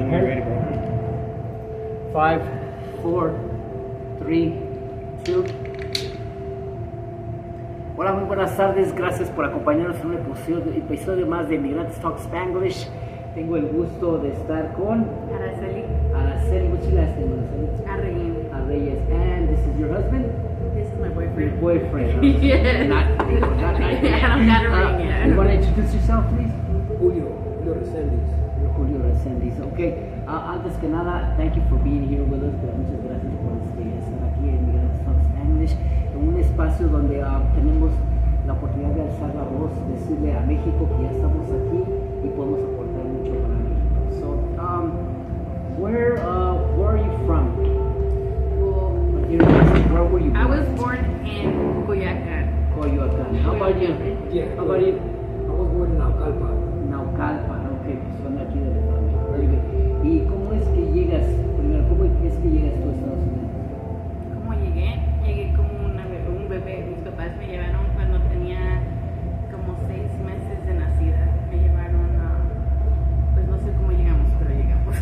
when you're ready, bro. 5, 4, 3, 2. Hola, muy buenas tardes. Gracias por acompañarnos en un episodio más de Migrantes Talk Spanglish. Tengo el gusto de estar con Araceli. What's your last name, Araceli? Arreyes. And this is your husband? This is my boyfriend. Your boyfriend. Yes. Not I don't got a ring yet. You want to introduce yourself, please? Julio Resendiz. Julio Resendiz. Okay. Antes que nada, thank you for being here with us. Muchas gracias por estar aquí en Migrantes Talk Spanglish, en un espacio donde tenemos la oportunidad de alzar la voz, decirle a México que ya estamos aquí y podemos aportar mucho para México. So, where are you from? Well, where were you born? I was born in Coyoacán. Coyoacán. How about you? Yeah. How about you? I was born in Naucalpan. Naucalpan, ok, pues son aquí de la familia. Very good. ¿Y cómo es que llegas, primero, cómo es que llegas tú a Estados Unidos? ¿Cómo llegué? Llegué como un bebé. Mis papás me llevaron cuando tenía como 6 meses de nacida. Me llevaron pues no sé cómo llegamos, pero llegamos.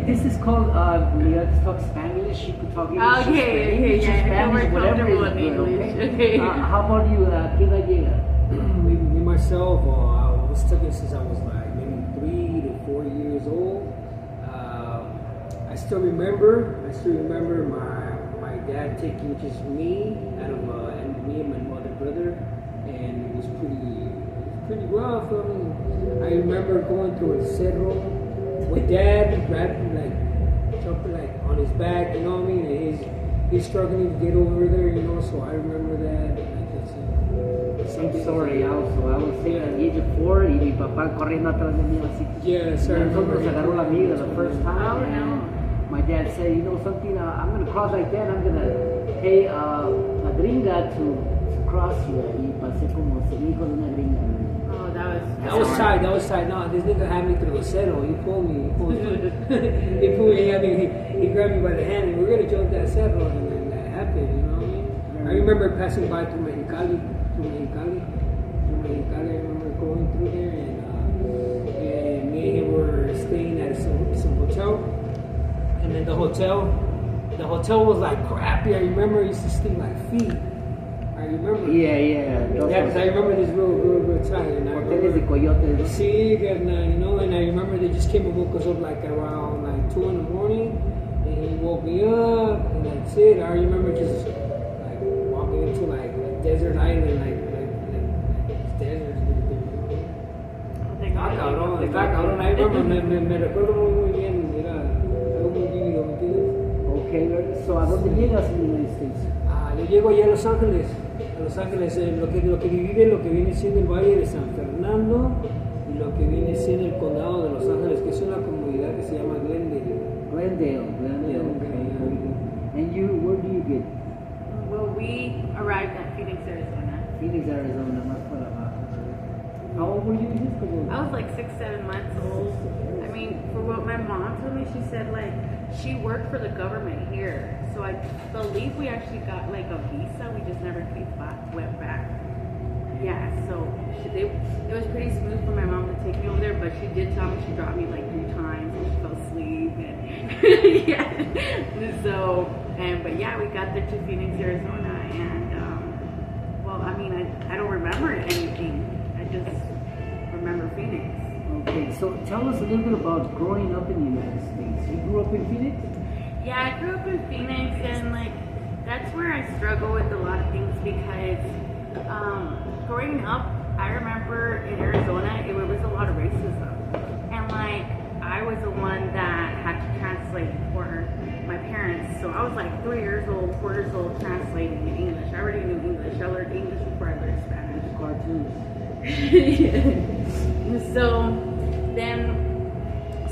This is called Migrantes Talk Spanglish. You could talk English, Okay, Spanish, yeah, Spanish, we're whatever comfortable is in good, English. okay? How about you? ¿Qué edad llega? Me myself, I was studying since I was like maybe 3 to 4 years old. I still remember my dad taking just me out of and me and my mother brother, and it was pretty rough. I mean, I remember going through El Cerro with dad, grabbing like jumping like on his back, you know what I mean? And he's struggling to get over there, you know. So I remember that. Same story also. I was sitting at the age of 4 y mi papá corriendo atrás de mí así. Yes, sir. Nosotros agarró la amiga the first time. Oh, no. My dad said, you know something, I'm going to cross like that. I'm going to pay a gringa to cross you. Y pasé como hijo de una gringa. Oh, That was tight. No, this nigga had me through the cerro. He pulled me. He grabbed me by the hand, and we were gonna jump that cerro, and then that happened. You know what I mean? I remember passing by through Mexicali. I remember going through there, and me and him were staying at some hotel, and then the hotel was like crappy. I remember it used to stink like feet. I remember. Yeah. Yeah, because I remember this real tight. And Hoteles de coyotes. See, you know, and I remember they just came and woke us up like around like 2 in the morning, and he woke me up, and that's it. I remember just like walking into like a desert island, like desert. Está cabrón. I remember, me recuerdo muy bien, era algo muy vívido, ¿me entiendes? Okay, so ¿a dónde llegas en the United States? Yo llego allá a Los Ángeles, lo que divide lo que viene siendo el Valle de San Fernando y lo que viene siendo el Condado de Los Ángeles, que es una comunidad que se llama Glendale. Glendale, okay. And you, where do you get? Well, we arrived at Phoenix, Arizona. Phoenix, Arizona, más para abajo. How old were you? I was like 6, 7 months old. I mean, for what my mom told me, she said like she worked for the government here. So I believe we actually got like a visa. We just never went back. Yeah, so it was pretty smooth for my mom to take me over there, but she did tell me she dropped me like 3 times and she fell asleep and yeah. So but yeah, we got there to Phoenix, Arizona, and well, I mean, I don't remember anything. I just remember Phoenix. Okay, so tell us a little bit about growing up in the United States. You grew up in Phoenix? Yeah, I grew up in Phoenix, and like that's where I struggle with a lot of things because growing up, I remember in Arizona it was a lot of racism, and like I was the one that had to translate for my parents. So I was like 3 years old, 4 years old, translating in English. I already knew English. I learned English before I learned Spanish. Cartoons.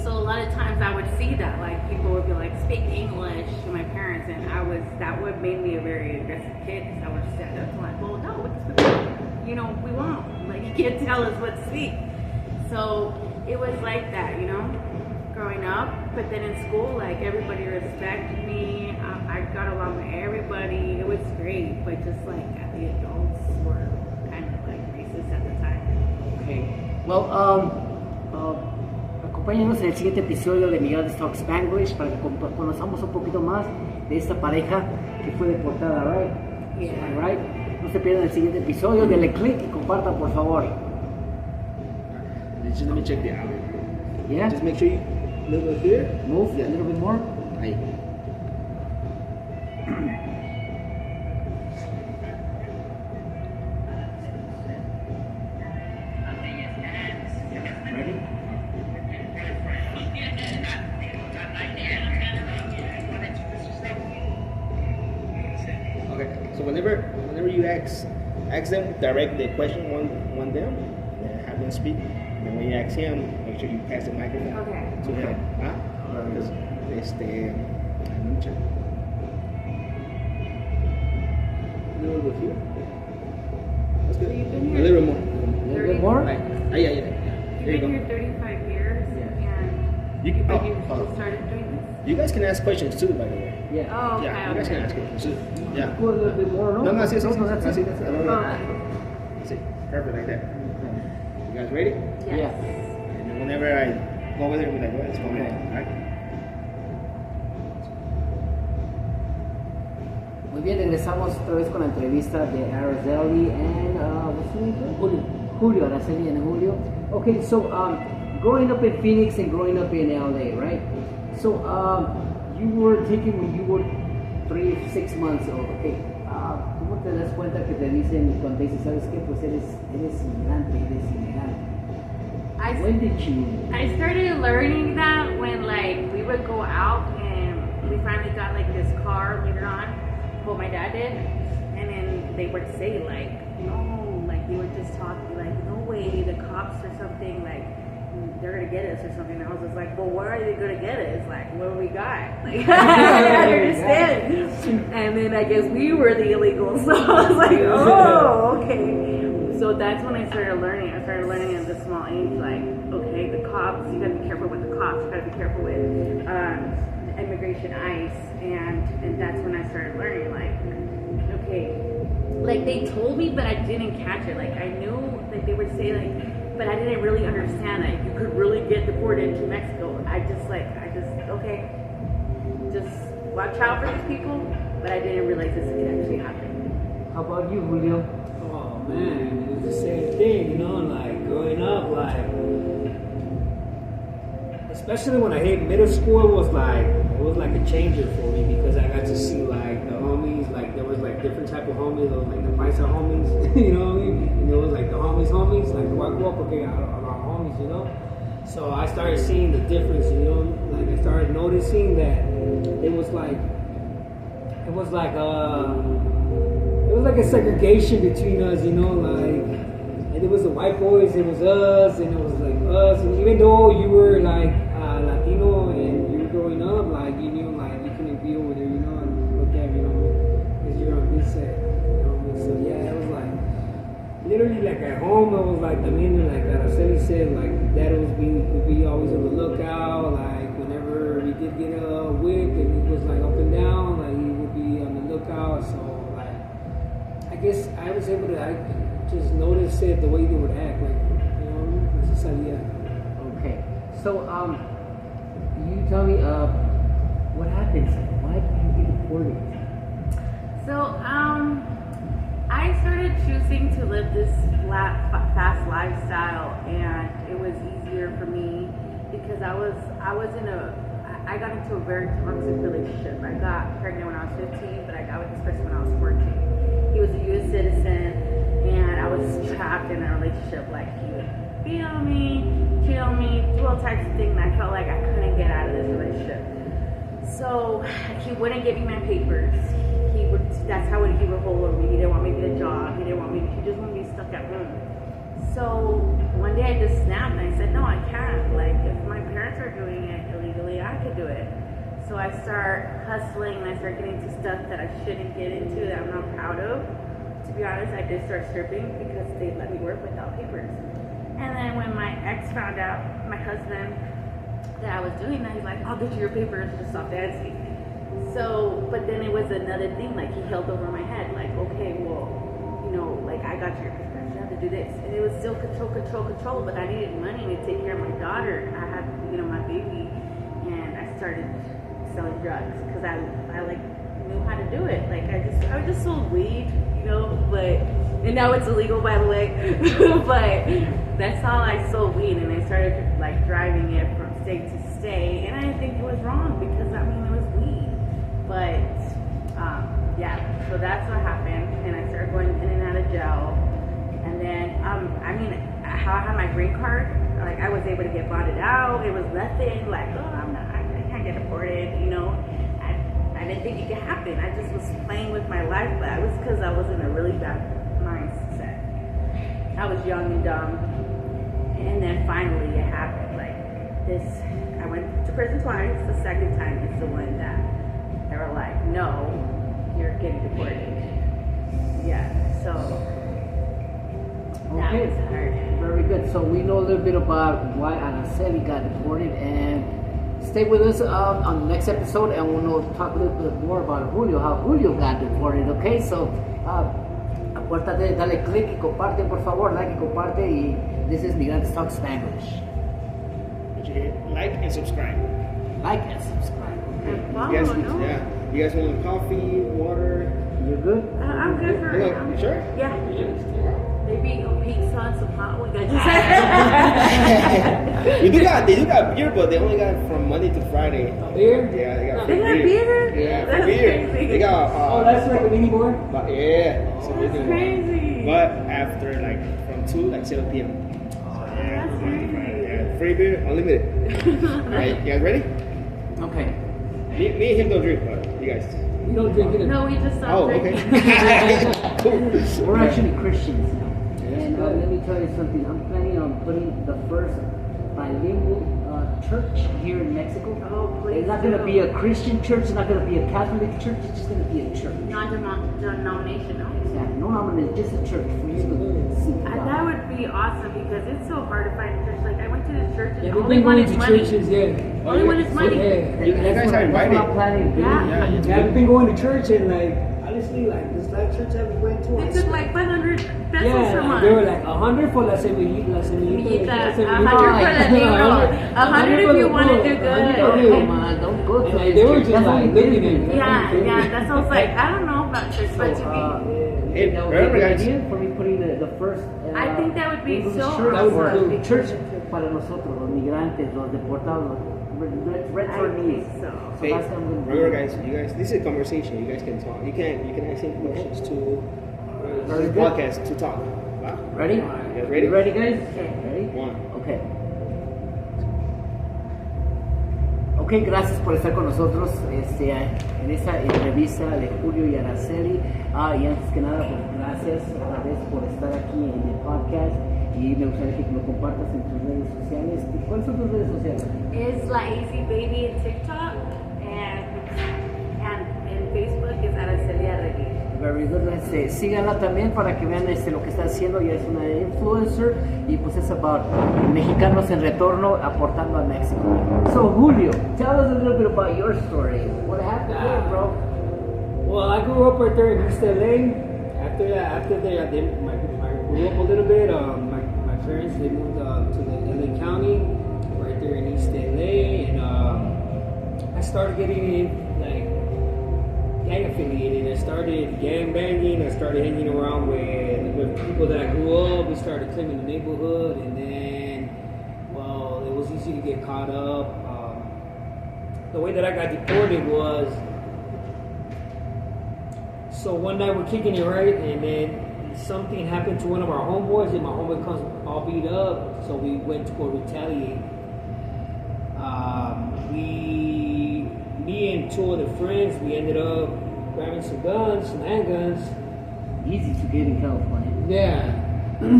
So a lot of times I would see that, like people would be like, speak English to my parents, and that would make me a very aggressive kid because I would stand up and like, well, no, we can speak, you know, we won't, like you can't tell us what to speak. So it was like that, you know, growing up. But then in school, like everybody respected me. I got along with everybody. It was great, but just like the adults were kind of like racist at the time. Okay. Well, Acompáñanos en el siguiente episodio de Migrantes Talk Spanglish para que conozcamos un poquito más de esta pareja que fue deportada, right? Yeah. Right? No se pierdan el siguiente episodio, denle click y compartan por favor. Just let me check the audio. Yeah? Just make sure you look here. Move a little bit more. Ahí. Ready? Okay. So whenever you ask them direct the question one them, and then have them speak. And then when you ask him, make sure you pass the microphone Okay. to him. ¿Ah? Because let me check. A little bit here. That's good. So you've been A here- little more. A little bit more. Right. Ah, yeah. There You've you been go. here 35 years, Yeah. and You can, but you oh, just started doing this? you guys can ask questions too, by the way. Yeah. Oh, okay. Yeah, you guys can ask questions too. Yeah. Go a little bit more, no? No, that's it. No, that's That's it. it. That's it. No, no. Okay. That's it. Perfect like that. You guys ready? Yes. Yeah. And then whenever I go over there, be like, well, it's coming. Okay. Alright? Muy bien, regresamos otra vez con la entrevista de Araceli and what's her name? Julio, Araceli and Julio. Okay, so growing up in Phoenix and growing up in LA, right? So you were taking when you were 6 months old, okay. ¿Cómo te das cuenta que te dicen cuando te dicen, sabes qué, pues eres inmigrante, I, When did you? I started learning that when like we would go out and we finally got like this car later on. Well, my dad did, and then they would say like, no, like they would just talk like, no way, the cops or something like they're gonna get us or something. And I was just like, well, why are they gonna get us? Like, what do we got? Like, I didn't understand. And then I guess we were the illegals, so I was like, oh, okay. So that's when I started learning. I started learning at the small age, like, okay, the cops, you gotta be careful with the cops, you gotta be careful with immigration ICE, and that's when I started learning, like, okay, like they told me, but I didn't catch it. Like I knew that they would say like, but I didn't really understand that you could really get deported to Mexico. I just okay, just watch out for these people, but I didn't realize this could actually happen. How about you, Julio? Oh man, it was the same thing, you know, like growing up, like especially when I hit middle school, it was like a changer for me because I got to see like the homies, like there was like different type of homies, there was like the Paisa homies, you know what I mean? And there was like the homies, like who I grew up okay, around homies, you know? So I started seeing the difference, you know, like I started noticing that it was like a segregation between us, you know, like, and it was the white boys, it was us, and it was like us, and even though you were like Latino and you were growing up, like you knew like you couldn't be over there, you know, and look at, you know, because you're on this side, you know, so yeah, it was like, literally like at home, it was like, I mean, like Araceli said, like Dad would be always on the lookout, like whenever we did get a whip and it was like up and down, like he would be on the lookout, so like, I guess I was able to, I just notice it the way they would act, like, you know, it's just like, yeah. Okay, so you tell me what happens? Why did you get deported? So, I started choosing to live this fast lifestyle, and it was easier for me because I got into a very toxic relationship. I got pregnant when I was 15, but I got with this person when I was 14. He was a U.S. citizen, and I was trapped in a relationship. Like, he would beat on me, cheat on me, do all types of things, and I felt like I couldn't get out of this relationship. So he wouldn't give me my papers. That's how he would hold over me. He didn't want me to get a job. He just wanted me stuck at home. So one day I just snapped and I said, no, I can't. Like, if my parents are doing it illegally, I could do it. So I start hustling and I start getting into stuff that I shouldn't get into, that I'm not proud of. To be honest, I did start stripping because they let me work without papers. And then when my ex found out, my husband, that I was doing that, he's like, I'll get you your papers, just stop dancing. So, but then it was another thing, like he held over my head, like, okay, well, you know, like I got your papers, you have to do this. And it was still control, but I needed money to take care of my daughter. I had, you know, started selling drugs because I like knew how to do it. Like I just sold weed, you know, and now it's illegal, by the way. But that's how I sold weed, and I started like driving it from state to state, and I didn't think it was wrong because I mean it was weed. But yeah, so that's what happened, and I started going in and out of jail, and then I mean how I had my green card, like I was able to get bonded out. It was nothing like I can't get deported, you know. I didn't think it could happen. I just was playing with my life, but it was because I was in a really bad mindset. I was young and dumb, and then finally it happened. Like this, I went to prison twice. The second time is the one that they were like, "No, you're getting deported." Yeah, so that Okay, was hard. very good. So we know a little bit about why Araceli got deported, and stay with us on the next episode, and we'll talk a little bit more about Julio, how Julio got deported. Okay, so acuérdate, dale click y comparte, por favor, like y comparte. Y this is Migrantes Talk Spanglish. Like and subscribe. Like and subscribe. And follow, You guys, no? yeah. You guys want coffee, water? You're good? I'm good for it. You sure? Yeah. Maybe a pizza and some hot wings. They do got beer, but they only got it from Monday to Friday. Beer? Yeah, they got They free got beer? Yeah, That's free beer. crazy. They got. Oh, that's like a mini board? But yeah, it's a That's really crazy. But after like from 2 like 7 p.m. Yeah, That's Monday to Friday. crazy. Yeah, free beer, unlimited. Alright, you guys ready? Okay. Me and him don't drink, but you guys. We don't drink it. No, we just stopped Oh, okay. drinking. Cool. We're actually Christians now. Yes. And let me tell you something. I'm planning on putting the first bilingual church here in Mexico. Oh, please It's not going to do. be a Christian church. It's not going to be a Catholic church. It's just going to be a church. Non-denominational. Exactly. No nomination, just a church for you to see That God. would be awesome because it's so hard to find a church. Like I went to this church and Yeah, the we've only been one going is to money. churches, yeah. Only one is money. Yeah. You guys are invited. That's what I'm planning. Yeah. Yeah, Yeah, we've been going to church and like, honestly, like this last church that we went to. They took like 500 pesos yeah, from us. they were like 100 for la semillita, Semillita, 100 for semillita. the libro, 100 if you want to do good. Oh, come on, don't go to And, like, this they were church. just That's like only living Christian. it. Yeah, that sounds like, I don't know about church, but to me, Hey, that would be remember a good guys. idea for me putting the first. I think that would be English so church, That would be or cool. a church para nosotros, los migrantes, los deportados, red I for think me. so. Hey, that's what I'm gonna do. remember guys, you guys, this is a conversation. You guys can talk. You can ask any questions to Very the good. podcast to talk. Wow. Ready? You guys ready? You ready, guys? Okay. Ready? One. Okay. Ok, gracias por estar con nosotros en esta entrevista de Julio y Araceli. Y antes que nada, pues gracias otra vez por estar aquí en el podcast. Y me gustaría que lo compartas en tus redes sociales. ¿Cuáles son tus redes sociales? It's La Easy Baby in TikTok and in Facebook is Araceli Arregui. Very good. Síganla también para que vean lo que está haciendo. Ella es una influencer y pues es about mexicanos en retorno aportando a México. So Julio, tell us a little bit about your story. What happened there, bro? Well, I grew up right there in East LA. After that, I grew up a little bit. My parents, they moved to the LA County, right there in East LA, and I started getting in, like, gang affiliated. I started gang banging. I started hanging around with people that I grew up. We started claiming the neighborhood, and then, well, it was easy to get caught up. The way that I got deported was, so one night we're kicking it right, and then something happened to one of our homeboys, and my homeboy comes all beat up, so we went to go retaliate. Me and two other friends, we ended up grabbing some guns, some handguns. Easy to get in California. Yeah,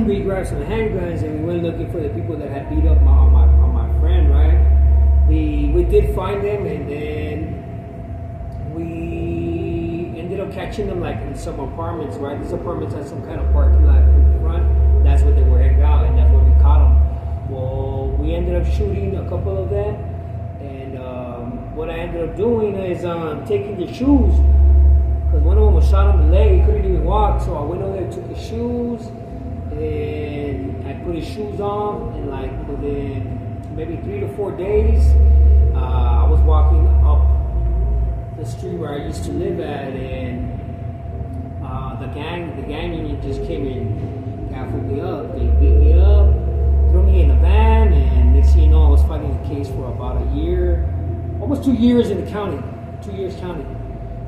we grabbed some handguns, and we went looking for the people that had beat up on my friend, right? We did find them, and then we ended up catching them like in some apartments, right? These apartments had some kind of parking lot in the front. That's where they were hanging out, and that's where we caught them. Well, we ended up shooting a couple of them, and what I ended up doing is taking the shoes, because one of them was shot on the leg. He couldn't even walk, so I went over there, took his shoes, and I put his shoes on, and like within maybe 3 to 4 days, I was walking the street where I used to live at, and the gang unit just came and gaffled me up. They beat me up, threw me in a van, and next thing you know, I was fighting the case for about a year, almost 2 years in the county, 2 years county.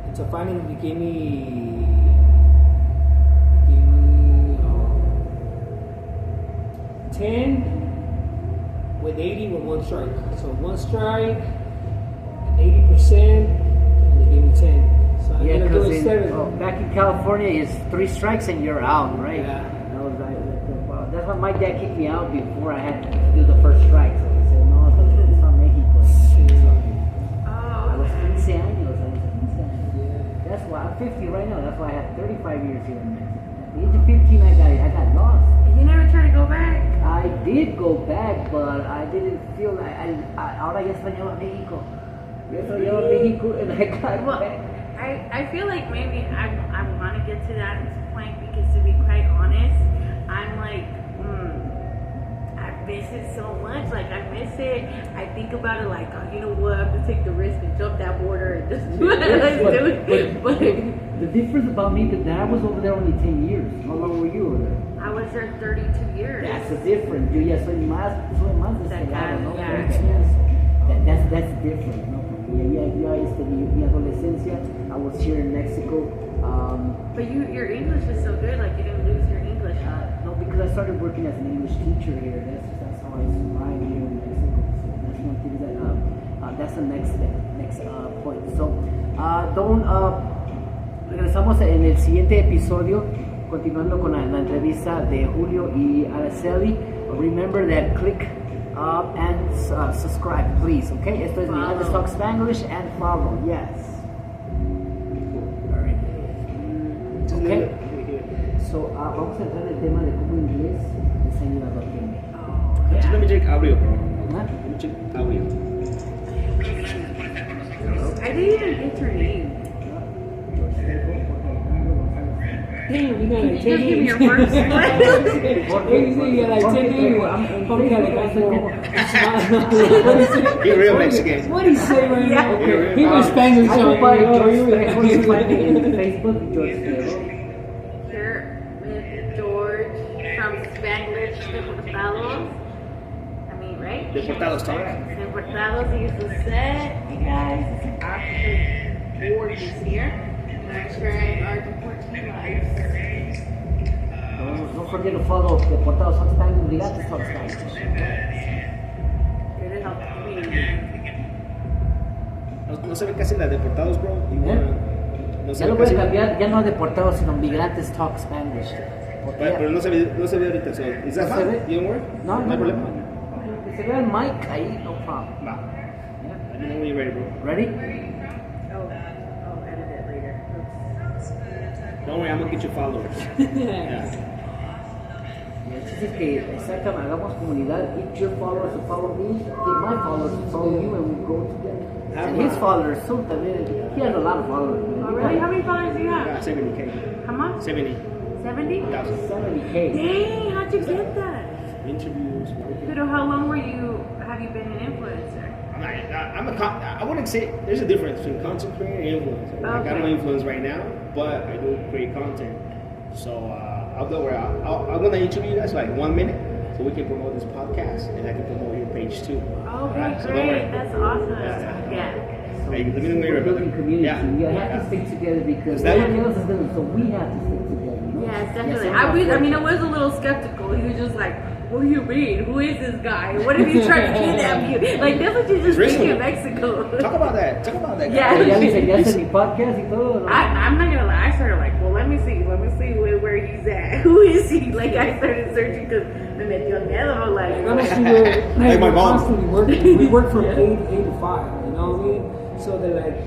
And so finally they gave me 10 with 80 with one strike. So one strike, 80%, and they gave me 10. So I ended up doing 7. Back in California, it's 3 strikes and you're out, right? Yeah. That was that's why my dad kicked me out before I had to do the first strike. So he said, no, it's not Mexico. I was 15 años. That's why I'm 50 right now. That's why I had 35 years here in Mexico. At the age of 15, I got lost. You never tried to go back? I did go back, but I didn't feel like ahora ya extrañaba México. Ya extrañaba México, and I got back. I feel like maybe I want to get to that point because, to be quite honest, I'm like, I miss it so much. Like, I miss it. I think about it like, oh, you know what? I have to take the risk and jump that border and just do it. But the difference about me is that I was over there only 10 years. How long were you over there? I was there 32 years. That's the difference. Yo ya soy más de That cegado, ¿no? yeah. That's different, ¿no? Mi adolescencia, I was here in Mexico. But your English is so good, like you didn't lose your English. No, because I started working as an English teacher here. That's how I survived here in Mexico. So that's one thing that that's the next point. So regresamos en el siguiente episodio, continuando con la entrevista de Julio y Araceli. Remember that click and subscribe, please. Okay, esto es Migrantes Talk Spanglish and follow. Yes. Okay. So vamos a entrar en el tema de cómo inglés es ayudado aquí en México. Just let me check audio, bro. Huh? Let me check audio. I didn't even get your name. Damn, you got Can like you 10 just give me your names. first one? You got like 10 names. Probably got like He real Mexican. What do you say right now? Yeah. Okay. He was Spanglish. I go by George Trejo. Find me in Facebook, George Trejo. Here with George from Spanglish Deportados. I mean, right? Deportados Talk. Deportados, he's the set. You guys, it's absolutely gorgeous here. And I'm sharing our deportee lives. Don't forget to follow Deportados Talk Spanglish, Migrantes Talk Spanglish. Here to help the community. No se ve casi la deportados, bro. No se Ya lo ve voy a casi. cambiar, ya no Deportados, sino Migrantes Talk Spanish. Pero no se ve ahorita. So, is that ¿No se fine? ve? You don't worry? No, hay problema. Que se vea el mic ahí, no problem. Va. Yeah. Let me know when you're ready, bro. Ready? Oh, I'll edit it later. Oops. Don't worry, I'm gonna get you followers. Yeah. Y el chiste es que exactamente hagamos comunidad. Get your followers to follow me, get my followers to follow you, and we go together. And his followers too. También, he has a lot of followers. Oh, really? How many followers do you have? 70K. How much? 70. 70? 70K. Dang, how'd you get that? Interviews. Pero how long have you been an influencer? I wouldn't say there's a difference between content creator and influencer. Like, I don't influence right now, but I do create content. So I'll go where I'm gonna interview you guys for like 1 minute, so we can promote this podcast and I can promote your page too. Okay, Alright, so don't worry. great. That's awesome. Yeah. Yeah. Hey, let me know when you're ready. Building community. Yeah. We have to stick together because That- everything else is done, so we have to stick together. You know? Yes, definitely. Yes, I mean, I was a little skeptical. He was just like, "What do you mean? Who is this guy? What if he's trying to kidnap you?" Like, that's what you just think in Mexico. Talk about that. Talk about that. Yeah. guy. Ya le enseñaste mi podcast y todo, ¿no? I'm not gonna lie. I started like, well, let me see where he's at. Who is he? Like, I started searching because me metió miedo. Like, Honestly, Like my we're mom. constantly working. We work from 8 to 5. You know what I mean? So they're like,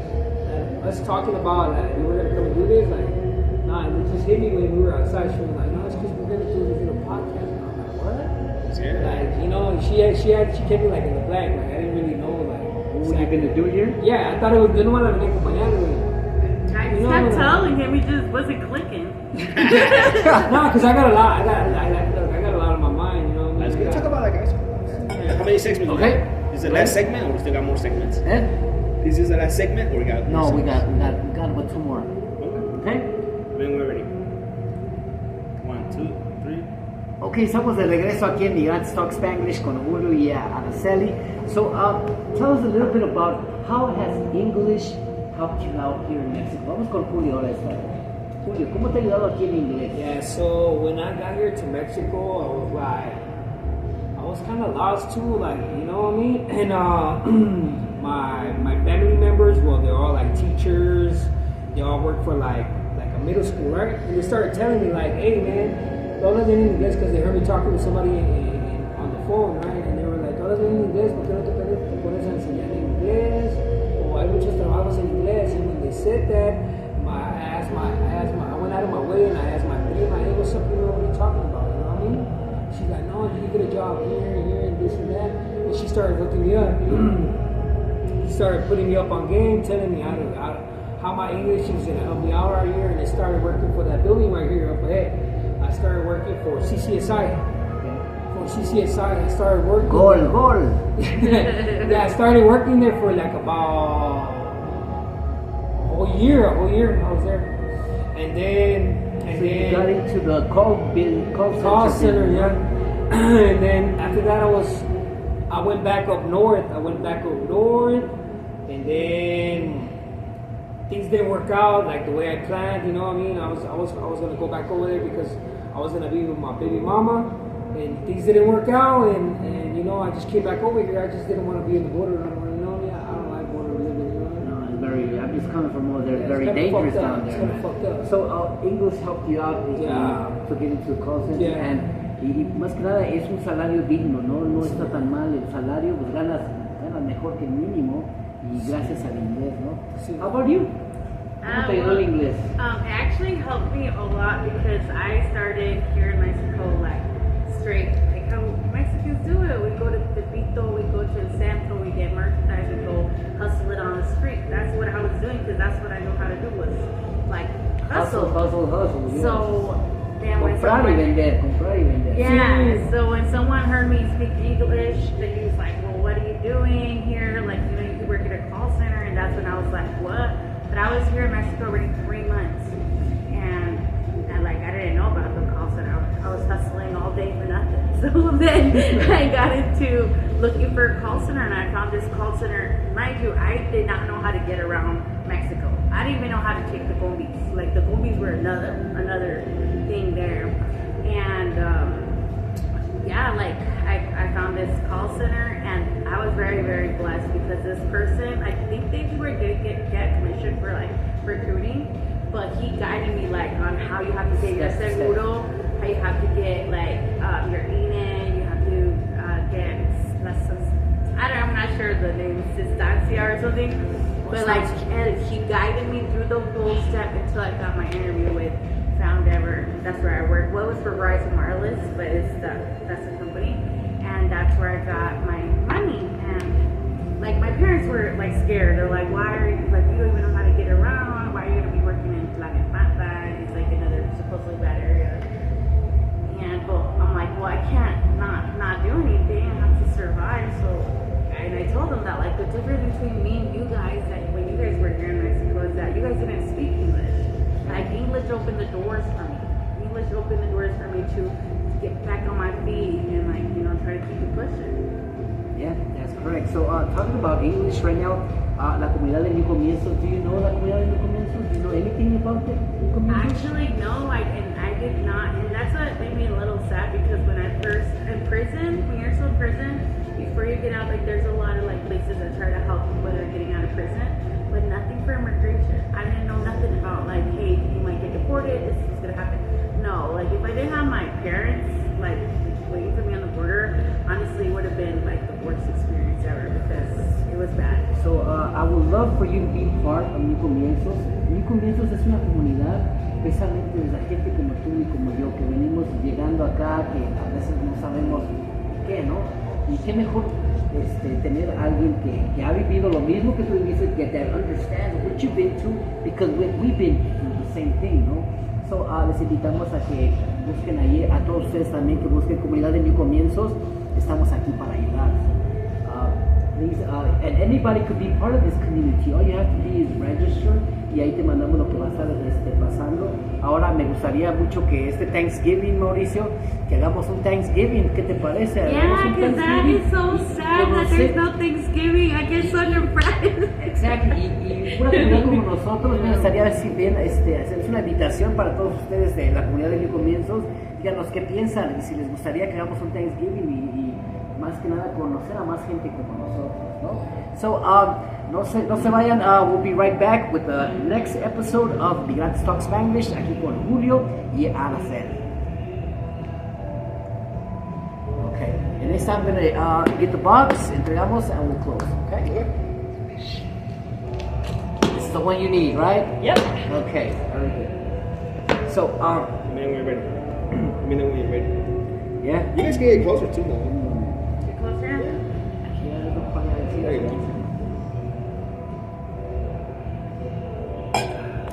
us talking about like we're gonna come and do this. Like, nah, it just hit me when we were outside. She was like, no, it's because we're gonna do this in a podcast. And I'm like, what? Yeah. Like, you know, she kept me like in the blank. Like, I didn't really know like What you're gonna do here? Yeah, I thought it was. Yo no me la venía acompañando. I just kept telling him, he just wasn't clicking. No, because I got a lot. I got a lot on my mind. You know. What I Let's mean? talk about that, guys. How many segments? Okay. Is the last segment or we still got more segments? Eh? This is the last segment, or we got? No, we got about 2 more. Okay. Okay. When we're ready. 1, 2, 3. Ok, estamos de regreso aquí en Migrantes Talk Spanglish con Julio y Araceli. So, tell us a little bit about how has English helped you out here in Mexico. Vamos con Julio ahora esta vez. Julio, ¿cómo te ha ayudado aquí en inglés? Yeah, so when I got here to Mexico, I was kind of lost too, like, you know what I mean? And my family members, well, they're all like teachers. They all work for like a middle school, right? And they started telling me like, hey man, don't hablas en inglés, because they heard me talking to somebody on the phone, right? And they were like, hablas en inglés, ¿por qué no te pones a enseñar inglés? O hay muchos trabajos en inglés. And when they said that, I went out of my way and I asked my prima, hey, what's up, you know, what are you talking about? You know what I mean? She's like, no, you can get a job here, and this and that. And she started hooking me up. She started putting me up on game, telling me how my English is going to help me out right here. And I started working for that building right here up ahead. I started working for CCSI. For CCSI, I started working. Gol. Yeah, I started working there for like about a whole year I was there. And then You got into the call center, yeah. And then after that, I went back up north. And then things didn't work out like the way I planned. You know what I mean? I was gonna go back over there because I was gonna be with my baby mama, and things didn't work out. And you know, I just came back over here. I just didn't want to be in the border anymore. You know, I don't like border living. You know? No, it's very. I'm just coming from over there. It's very it's dangerous down It's there. kind of fucked up. So English helped you out to get into the call center, Yeah. y más que nada es un salario digno, no está tan mal el salario, pues ganas mejor que el mínimo y gracias al inglés, ¿no? Sí. How about you? ¿Cómo te ayudó el inglés? It actually helped me a lot because I started here in Mexico like straight, like how Mexicans do it. We go to Tepito, we go to El Centro, we get merchandise, we go hustle it on the street. That's what I was doing because that's what I know how to do was like hustle. Yes. So then when comprar y vender. yeah, so when someone heard me speak English, then he was like, well, what are you doing here? Like, you know, you could work at a call center. And that's when I was like, what? But I was here in Mexico already 3 months. And like, I didn't know about the call center. I was hustling all day for nothing. So then I got into looking for a call center, and I found this call center. Mind you, I did not know how to get around Mexico. I didn't even know how to take the combis. Like, the combis were another thing there. And yeah, like I found this call center, and I was very, very blessed because this person, I think they were going to get commission for like recruiting, but he guided me like on how you have to get your seguro, how you have to get like your INE, you have to get I'm not sure the name, Sistancia or something, but like, and he guided me through the whole step until I got my interview with Found Ever. That's where I work. Well, it was for Verizon Wireless, but that's the company, and that's where I got my money. And like, my parents were like scared. They're like, why are you, like, you don't even know how to get around? Why are you gonna be working in Planet Mata? It's like another supposedly bad area. And but I'm like, well, I can't not do anything. I have to survive. So, and I told them that like the difference between me and you guys, that when you guys were here in Mexico, is that you guys didn't speak English. Like, English opened the doors for me. English opened the doors for me to get back on my feet and, like, you know, try to keep it pushing. Yeah, that's correct. So talking about English right now, la comunidad de New Comienzos, do you know la comunidad de New Comienzos? Do you know anything about it? Actually, no, I did not. And that's what made me a little sad because when I first, in prison, when you're still in prison, before you get out, like, there's a lot of, like, places that try to help people that are getting out of prison, but nothing for immigration. I didn't know nothing about, like, hey, you might get deported, this is what's gonna happen. No, like, if I didn't have my parents, like, waiting for me on the border, honestly, it would have been, like, the worst experience ever because it was bad. So I would love for you to be part of New Comienzos. New Comienzos es una comunidad, especialmente de la gente como tú y como yo, que venimos llegando acá, que a veces no sabemos qué, ¿no? Y qué mejor tener a alguien que ha vivido lo mismo que tú viviste, that understands what you've been through, because we've been through the same thing, ¿no? So les invitamos a que busquen ahí, a todos ustedes también que busquen comunidad de New Comienzos. Estamos aquí para ayudar. Please, and anybody could be part of this community. All you have to be is register y ahí te mandamos lo que va a estar pasando. Ahora me gustaría mucho que este Thanksgiving, Mauricio, que hagamos un Thanksgiving. ¿Qué te parece? Yeah, because that is so sad that there's no Thanksgiving. I get so depressed. Exactly. Y una comunidad como nosotros, me gustaría ver si bien hacerles una invitación para todos ustedes de la comunidad de New Comienzos. Díganos qué piensan y si les gustaría que hagamos un Thanksgiving y más que nada conocer a más gente como nosotros, ¿no? So, no se vayan, we'll be right back with the next episode of Migrantes Talk Spanglish, aquí con Julio y Araceli. Okay, and this time I'm gonna get the box, entregamos, and we'll close, okay? This is the one you need, right? Yep. Okay, very good. So, Let me know when you're ready. Let me know when you're ready. yeah? You guys can get closer too, though. Get closer. There you go.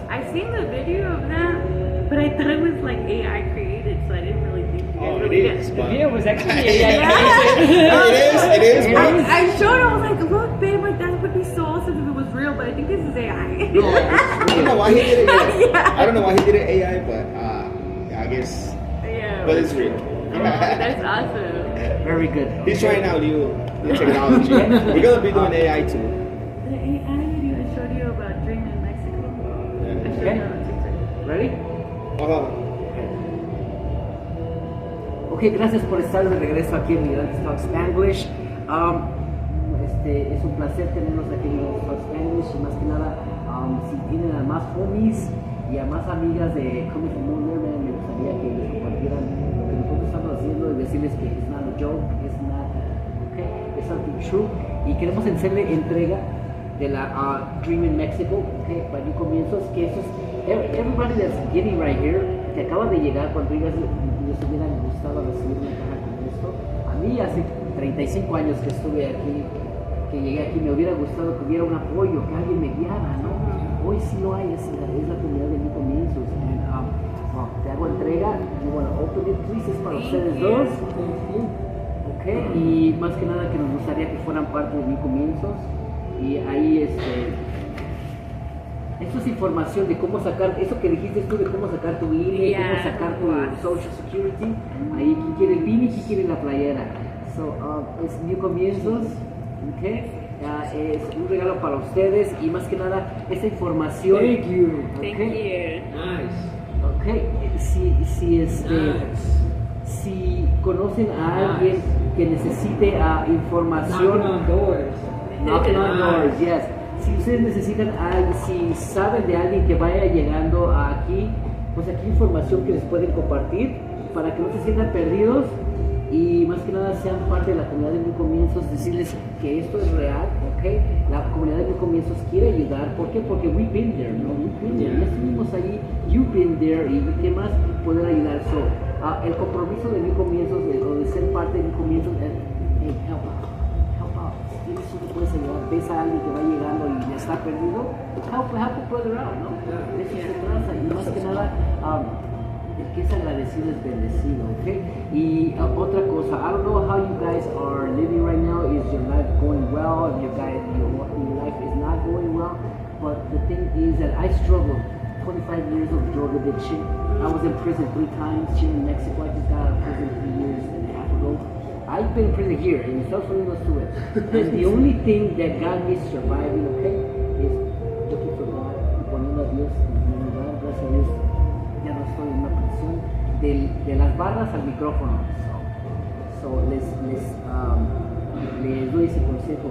I seen the video of that, but I thought it was like AI created, so I didn't really think you guys Oh, it really is. got- but- video was actually It is. But I showed it, I was like, look, babe, like that would be so awesome if it was real, but I think this is AI. I don't know why he did it. Yeah. I don't know why he did it AI, but I guess. Yeah. But it's real. Oh, that's awesome. Very good. He's trying out new technology. We're gonna be doing AI too. The AI video I showed you about Dream in Mexico. I showed Okay. you on TikTok. Ready? Hold on. Ok, gracias por estar de regreso aquí en Migrantes Talk Spanglish. Es un placer tenerlos aquí en Migrantes Talk Spanglish y más que nada, si tienen a más homies y a más amigas de Coming From Nowhere, me gustaría que les compartieran lo que nosotros estamos haciendo y decirles que it's not a joke, it's not, okay, it's something true. Y queremos hacerle entrega de la Dream in Mexico, okay, para New Comienzos, que eso es, everybody that's getting right here, que acaba de llegar, cuando digas, les hubiera gustado recibir una caja como esto. A mí hace 35 años que estuve aquí, que llegué aquí, me hubiera gustado que hubiera un apoyo, que alguien me guiara, ¿no? Hoy sí lo hay, es la comunidad de New Comienzos. Te hago entrega, you want to open it, please, es para ustedes dos. Okay, y más que nada que nos gustaría que fueran parte de New Comienzos. Y ahí esto es información de cómo sacar, eso que dijiste tú de cómo sacar tu INE, Yeah, cómo sacar tu wow. Social Security. Ahí quién quiere el BIN y quién quiere la playera. So, es New Comienzos, okay. Es un regalo para ustedes y más que nada esta información. Thank you. Thank Okay. you. Nice. Okay, si conocen a alguien que necesite información, Knocking on doors. knocking on doors, yes. Si ustedes necesitan si saben de alguien que vaya llegando aquí, pues aquí hay información que les pueden compartir para que no se sientan perdidos y más que nada sean parte de la comunidad de New Comienzos, decirles que esto es real, ¿ok? La comunidad de New Comienzos quiere ayudar, ¿por qué? Porque we've been there, ¿no? We've been there, ya estuvimos ahí, you've been there, y ¿qué más poder ayudar? So, el compromiso de New Comienzos, de ser parte de New Comienzos, hey, help out. Si tienes uno puedes ayudar, ves a alguien que va llegando y ya está perdido, help a brother out, ¿no? De eso se trata, y más que nada, el que es agradecido es bendecido, ¿ok? Y otra cosa, I don't know how you guys are living right now. Is your life going well? If your life is not going well, but the thing is that I struggled 25 years of drug addiction. I was in prison 3 times here in Mexico. I just got out of prison 3 years and a half ago. I've been in prison here in Estados Unidos too. And the only thing that got me surviving, okay, is looking for God, poniendo a Dios en primer lugar. Gracias a Dios ya no estoy en una prisión. De las barras al micrófono. So les doy ese consejo.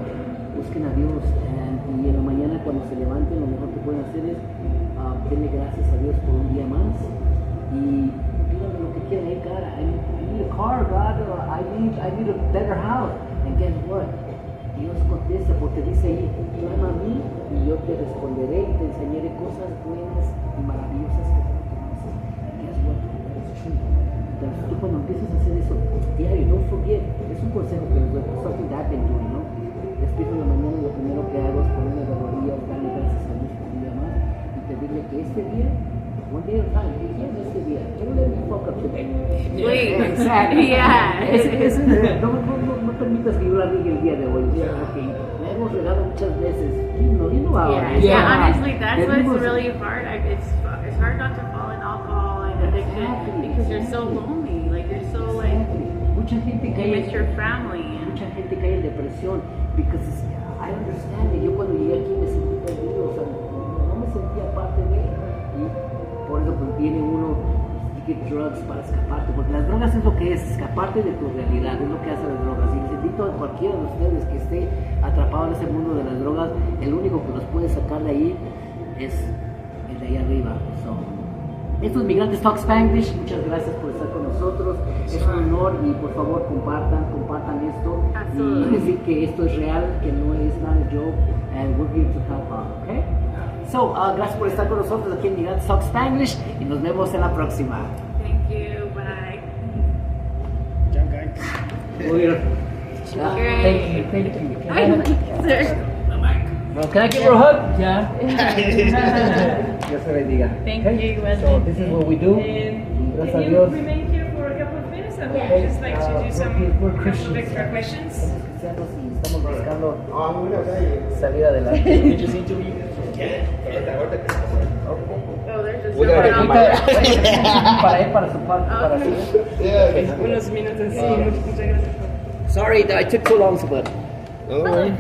Busquen a Dios y en la mañana cuando se levanten lo mejor que pueden hacer es denle gracias a Dios por un día más y pídanle lo que quieran. Hey God, I need a car, God, or I need a better house. And guess what? Dios contesta porque dice ahí, clama a mí y yo te responderé y te enseñaré cosas buenas y maravillosas que tú no conoces. Guess what? That is true. Entonces tú cuando empiezas a hacer eso diario, don't forget, es un consejo que les doy, something that I've been doing, ¿no? Despierto en la mañana y lo primero que hago es ponerme de rodillas, darle gracias a Dios por un día más y pedirle que este día, one day at a time, que quieres este día, don't let me fuck up today. Please. Exactly. Yeah. No permitas que yo la riegue el día de hoy. Yeah. Okay. hemos regado muchas veces. You know how it is. Honestly, that's what's Venimos- really hard. It's hard not to fall in alcohol and addiction Exactly. because you're so lonely. Like you're so like Mucha gente you cae miss your family. And mucha gente cae en depresión because I understand it. Yo cuando llegué aquí me sentí perdido, o sea, no me sentía parte de, y por eso pues viene uno y get drugs para escaparte, porque las drogas es lo que es, escaparte de tu realidad, es lo que hace las drogas. Y les invito a cualquiera de ustedes que esté atrapado en ese mundo de las drogas, el único que los puede sacar de ahí es el de ahí arriba. So, esto es Migrantes Talk Spanglish, muchas gracias por estar con nosotros, es un honor y por favor compartan esto y decir que esto es real, que no es not a joke, and we're here to help out, okay? So, gracias por estar con nosotros aquí en Migrantes Talk Spanglish y nos vemos en la próxima. thank you. Bye. Ciao, guys. Muy bien. Great. Thank you. Sir. Well, can I give her a hug? Yeah. Dios te bendiga. Thank Okay? you. So this is what we do. Gracias a Can you Dios. remain here for a couple of minutes? I would Okay, just like to do some we're couple of Christians. extra questions. Somos cristianos y estamos buscando Oh, I'm gonna tell you. salir adelante. We just interview. Yeah. Oh, there's just We gotta someone get else. my- Para él, para su parte, para su. Yeah. Unos minutos, sí, muchas gracias. Sorry that I took too long, but. Don't worry.